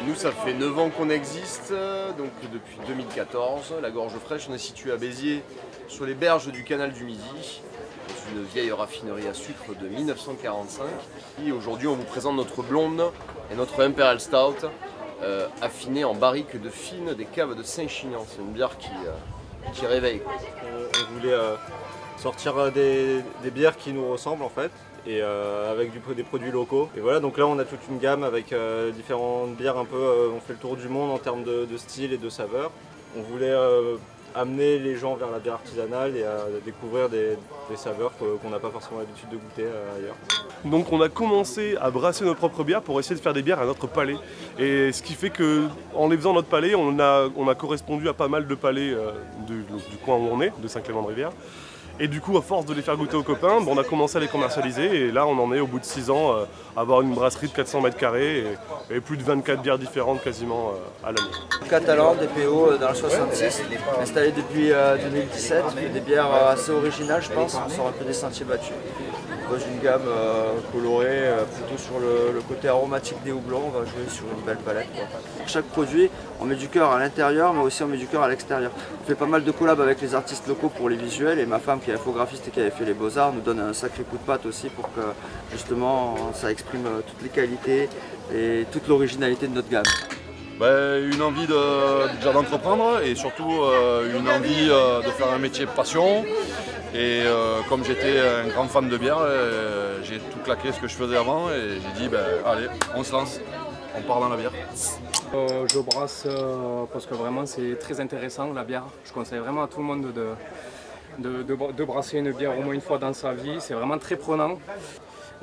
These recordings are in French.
Nous, ça fait 9 ans qu'on existe, donc depuis 2014. La Gorge Fraîche, on est situé à Béziers, sur les berges du canal du Midi, dans une vieille raffinerie à sucre de 1945. Et aujourd'hui, on vous présente notre blonde et notre Imperial Stout, affinée en barrique de fine des caves de Saint-Chinian. C'est une bière qui réveille. On voulait sortir des bières qui nous ressemblent en fait, et avec des produits locaux. Et voilà, donc là on a toute une gamme avec différentes bières un peu, on fait le tour du monde en termes de style et de saveur. On voulait amener les gens vers la bière artisanale et à découvrir des saveurs qu'on n'a pas forcément l'habitude de goûter ailleurs. Donc on a commencé à brasser nos propres bières pour essayer de faire des bières à notre palais. Et ce qui fait qu'en les faisant à notre palais, on a correspondu à pas mal de palais du coin où on est, de Saint-Clément-de-Rivière. Et du coup, à force de les faire goûter aux copains, on a commencé à les commercialiser. Et là, on en est au bout de 6 ans à avoir une brasserie de 400 mètres carrés et plus de 24 bières différentes quasiment à l'année. Catalan, DPO dans le 66, installé depuis 2017, des bières assez originales je pense, on sort un peu des sentiers battus. Dans une gamme colorée, plutôt sur le côté aromatique des houblons, on va jouer sur une belle palette. Pour chaque produit, on met du cœur à l'intérieur, mais aussi on met du cœur à l'extérieur. On fait pas mal de collabs avec les artistes locaux pour les visuels, et ma femme qui est infographiste et qui avait fait les beaux-arts nous donne un sacré coup de patte aussi pour que justement ça exprime toutes les qualités et toute l'originalité de notre gamme. Une envie déjà d'entreprendre et surtout une envie de faire un métier passion. Et comme j'étais un grand fan de bière, j'ai tout claqué ce que je faisais avant et j'ai dit allez, on se lance, on part dans la bière. Je brasse parce que vraiment c'est très intéressant la bière. Je conseille vraiment à tout le monde de brasser une bière au moins une fois dans sa vie, c'est vraiment très prenant.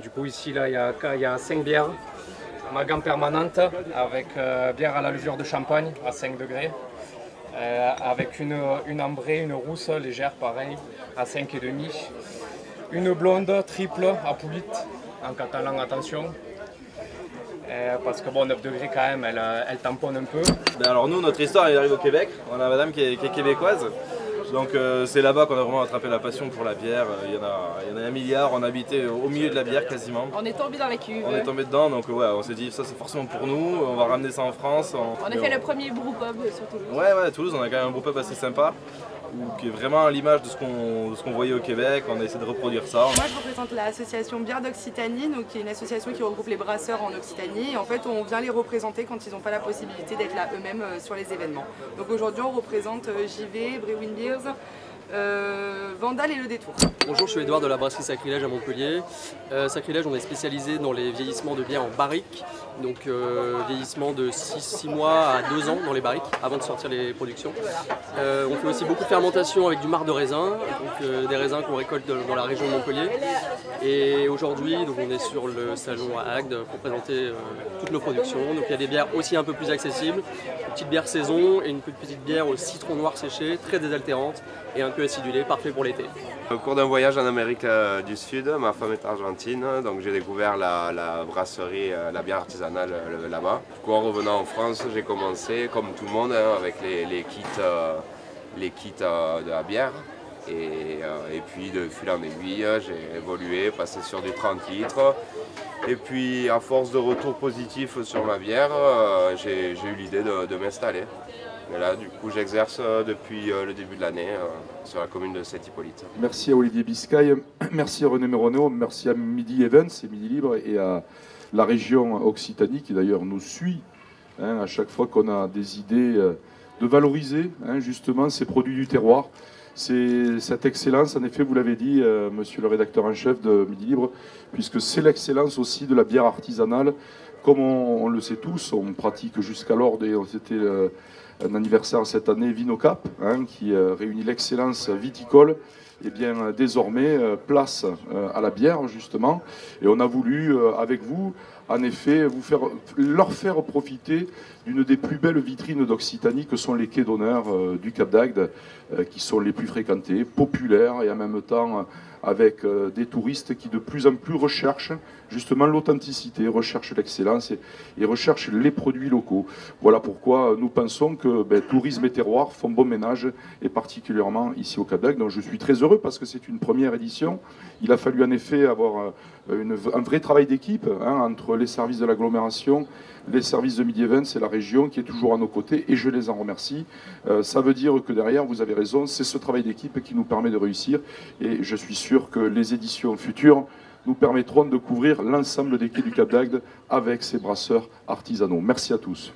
Du coup ici là, il y a 5 bières. Ma gamme permanente avec bière à la levure de champagne à 5 degrés, avec une ambrée, une rousse légère pareil à 5,5, une blonde triple à Poulit, en catalan attention, parce que bon 9 degrés quand même elle tamponne un peu. Alors nous notre histoire elle arrive au Québec, on a madame qui est québécoise. Donc c'est là-bas qu'on a vraiment attrapé la passion pour la bière. Il y en a un milliard, on habitait au milieu de la bière quasiment. On est tombé dans la cuve. On est tombé dedans, donc ouais, on s'est dit ça c'est forcément pour nous, on va ramener ça en France. On a fait le premier brewpub sur Toulouse. Ouais, à Toulouse on a quand même un brewpub assez sympa, qui est vraiment à l'image de ce qu'on voyait au Québec, on a essayé de reproduire ça. Moi je représente l'association Bière d'Occitanie, donc qui est une association qui regroupe les brasseurs en Occitanie. Et en fait on vient les représenter quand ils n'ont pas la possibilité d'être là eux-mêmes sur les événements. Donc aujourd'hui on représente JV, Brewin Beers, Vandal et Le Détour. Bonjour, je suis Edouard de la brasserie Sacrilège à Montpellier. Sacrilège, on est spécialisé dans les vieillissements de bière en barrique, donc vieillissement de 6 mois à 2 ans dans les barriques avant de sortir les productions. On fait aussi beaucoup de fermentation avec du marc de raisin, donc des raisins qu'on récolte dans la région de Montpellier. Et aujourd'hui, on est sur le salon à Agde pour présenter toutes nos productions. Donc il y a des bières aussi un peu plus accessibles, une petite bière saison et une petite bière au citron noir séché, très désaltérante et un peu acidulée, parfait pour l'été. Au cours d'un voyage en Amérique du Sud, ma femme est argentine, donc j'ai découvert la brasserie, la bière artisanale là-bas. Du coup, en revenant en France, j'ai commencé, comme tout le monde, avec les kits de la bière. Et puis de fil en aiguille, j'ai évolué, passé sur du 30 litres. Et puis à force de retours positifs sur ma bière, j'ai eu l'idée de m'installer. Et là, du coup, j'exerce depuis le début de l'année sur la commune de Saint-Hippolyte. Merci à Olivier Biscay, merci à René Méronneau, merci à Midi Events et Midi Libre et à la région Occitanie qui d'ailleurs nous suit à chaque fois qu'on a des idées de valoriser justement ces produits du terroir. C'est cette excellence, en effet, vous l'avez dit, monsieur le rédacteur en chef de Midi Libre, puisque c'est l'excellence aussi de la bière artisanale. Comme on le sait tous, on pratique jusqu'alors, c'était un anniversaire cette année, Vinocap, qui réunit l'excellence viticole. Et bien désormais, place à la bière, justement. Et on a voulu, avec vous, en effet, leur faire profiter d'une des plus belles vitrines d'Occitanie que sont les quais d'honneur du Cap d'Agde, qui sont les plus fréquentés, populaires et en même temps avec des touristes qui de plus en plus recherchent justement l'authenticité, recherchent l'excellence et recherchent les produits locaux. Voilà pourquoi nous pensons que tourisme et terroir font bon ménage, et particulièrement ici au Cap d'Agde. Donc je suis très heureux heureux parce que c'est une première édition. Il a fallu en effet avoir un vrai travail d'équipe entre les services de l'agglomération, les services de Midi Events et la région qui est toujours à nos côtés, et je les en remercie. Ça veut dire que derrière, vous avez raison, c'est ce travail d'équipe qui nous permet de réussir, et je suis sûr que les éditions futures nous permettront de couvrir l'ensemble des quais du Cap d'Agde avec ces brasseurs artisanaux. Merci à tous.